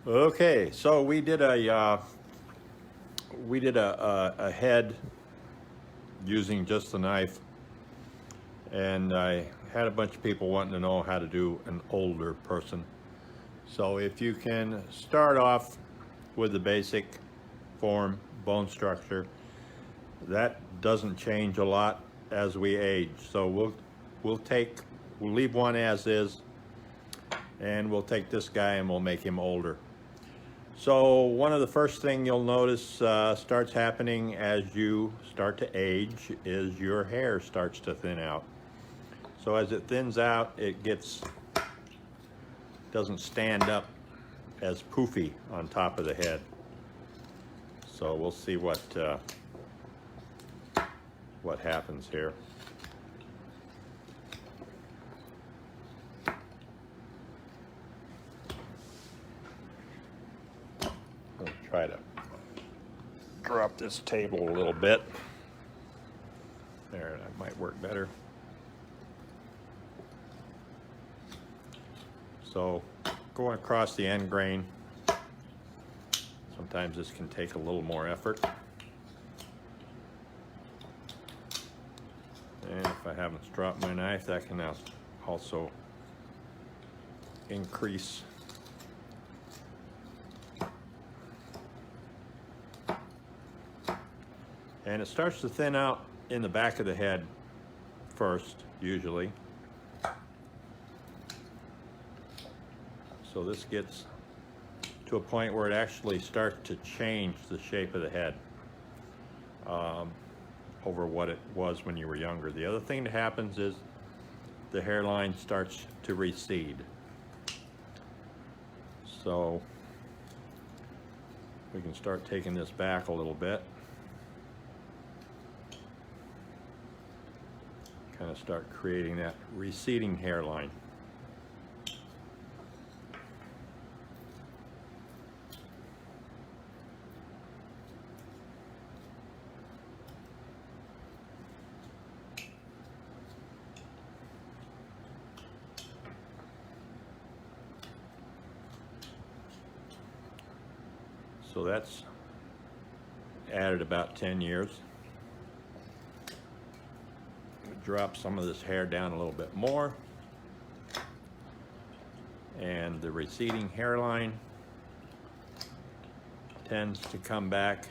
Okay, so we did a head using just the knife, and I had a bunch of people wanting to know how to do an older person. So if you can start off with the basic form, bone structure, that doesn't change a lot as we age. So we'll leave one as is, and we'll take this guy and we'll make him older. So one of the first thing you'll notice starts happening as you start to age is your hair starts to thin out. So as it thins out, it doesn't stand up as poofy on top of the head. So we'll see what happens here. I'll try to drop this table a little bit. There, that might work better. So going across the end grain, sometimes this can take a little more effort. And if I haven't dropped my knife, that can also increase and it starts to thin out in the back of the head first, usually. So this gets to a point where it actually starts to change the shape of the head over what it was when you were younger. The other thing that happens is the hairline starts to recede. So we can start taking this back a little bit. Kind of start creating that receding hairline. So that's added about 10 years. Drop some of this hair down a little bit more. And the receding hairline tends to come back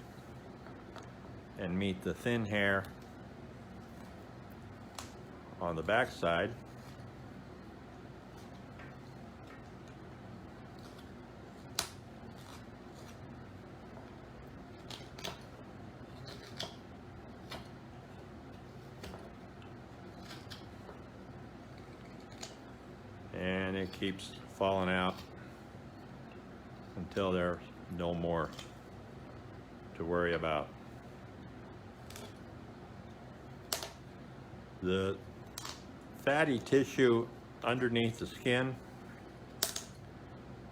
and meet the thin hair on the back side. And it keeps falling out until there's no more to worry about. The fatty tissue underneath the skin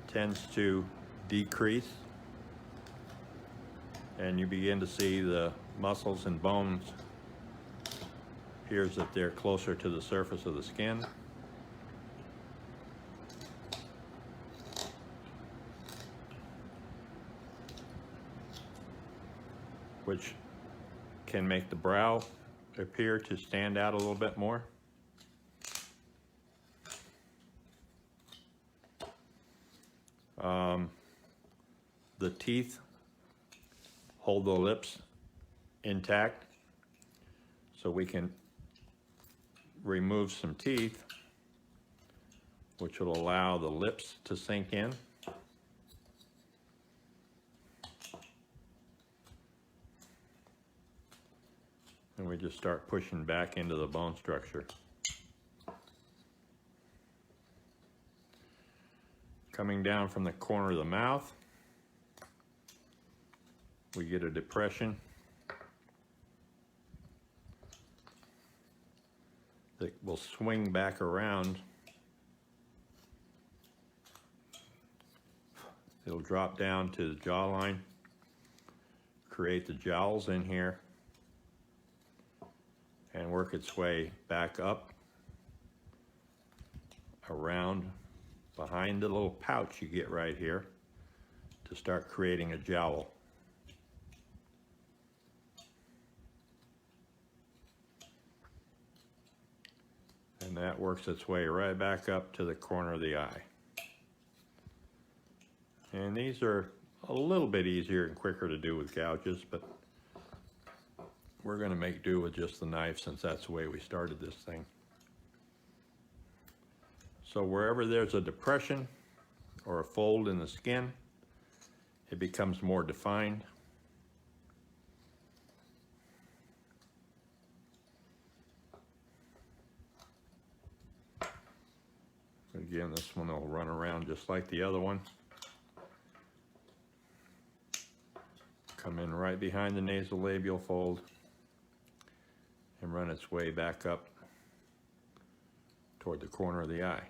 tends to decrease, and you begin to see the muscles and bones appears that they're closer to the surface of the skin. Which can make the brow appear to stand out a little bit more. The teeth hold the lips intact, so we can remove some teeth, which will allow the lips to sink in. And we just start pushing back into the bone structure. Coming down from the corner of the mouth, we get a depression that will swing back around. It'll drop down to the jawline, create the jowls in here, and work its way back up around behind the little pouch you get right here. to start creating a jowl. And that works its way right back up to the corner of the eye. And these are a little bit easier and quicker to do with gouges, but we're going to make do with just the knife since that's the way we started this thing. So wherever there's a depression or a fold in the skin, it becomes more defined. Again, this one will run around just like the other one. Come in right behind the nasolabial fold and run its way back up toward the corner of the eye.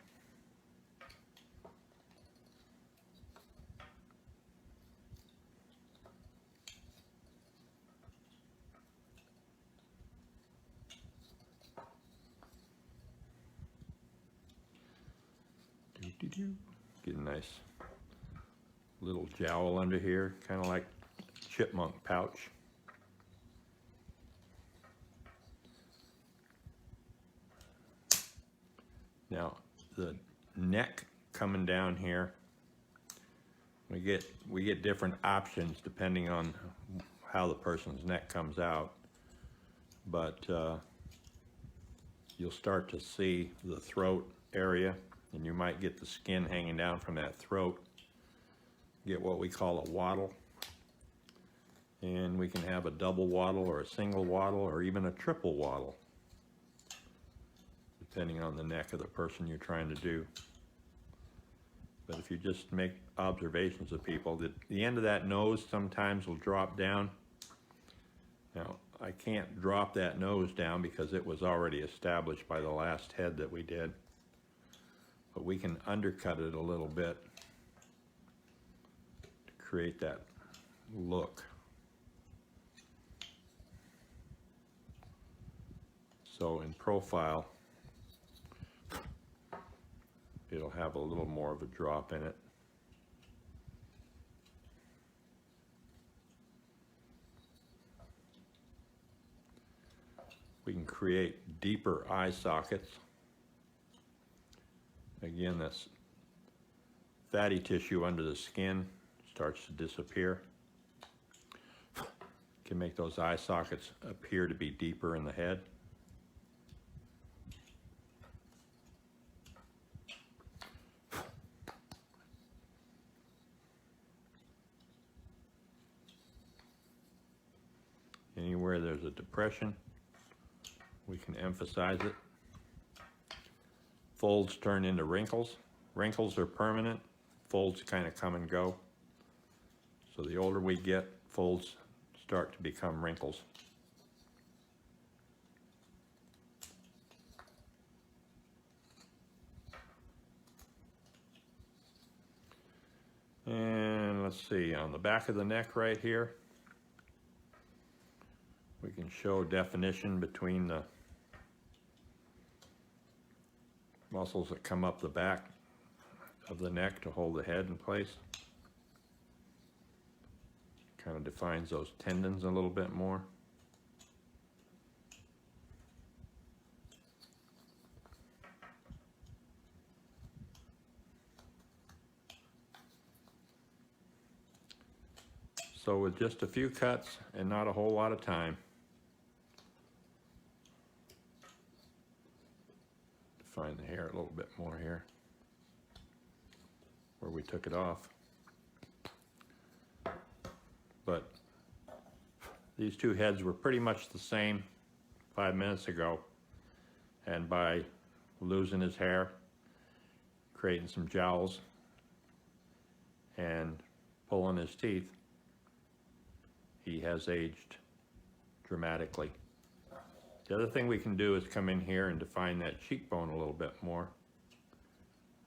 Get a nice little jowl under here, kind of like chipmunk pouch. Now the neck coming down here, we get different options depending on how the person's neck comes out, but you'll start to see the throat area, and you might get the skin hanging down from that throat. Get what we call a wattle, and we can have a double wattle or a single wattle or even a triple wattle, depending on the neck of the person you're trying to do. But if you just make observations of people, the end of that nose sometimes will drop down. Now, I can't drop that nose down because it was already established by the last head that we did, but we can undercut it a little bit to create that look. So in profile, it'll have a little more of a drop in it. We can create deeper eye sockets. Again, this fatty tissue under the skin starts to disappear. Can make those eye sockets appear to be deeper in the head. Anywhere there's a depression, we can emphasize it. Folds turn into wrinkles. Wrinkles are permanent. Folds kind of come and go. So the older we get, folds start to become wrinkles. And let's see, on the back of the neck right here, we can show definition between the muscles that come up the back of the neck to hold the head in place. Kind of defines those tendons a little bit more. So with just a few cuts and not a whole lot of time, define the hair a little bit more here where we took it off. But these two heads were pretty much the same 5 minutes ago, and by losing his hair, creating some jowls, and pulling his teeth, he has aged dramatically. The other thing we can do is come in here and define that cheekbone a little bit more.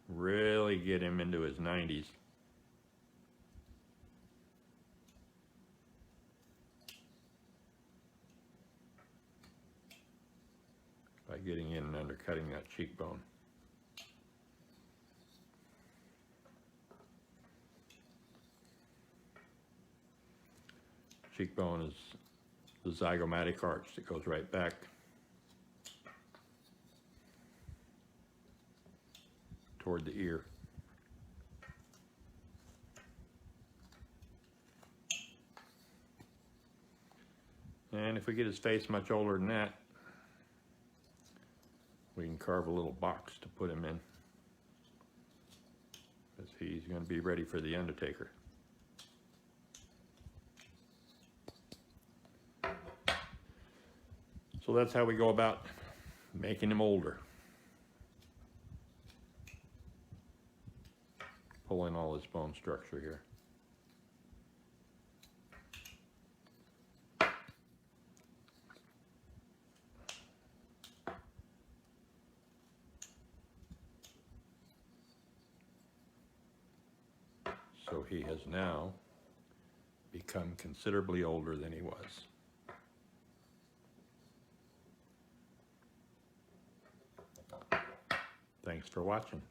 Really get him into his 90s. By getting in and undercutting that cheekbone. cheekbone is the zygomatic arch that goes right back. Toward the ear. And if we get his face much older than that, we can carve a little box to put him in, because he's going to be ready for the Undertaker. So that's how we go about making him older. Pulling all his bone structure here. So he has now become considerably older than he was. Thanks for watching.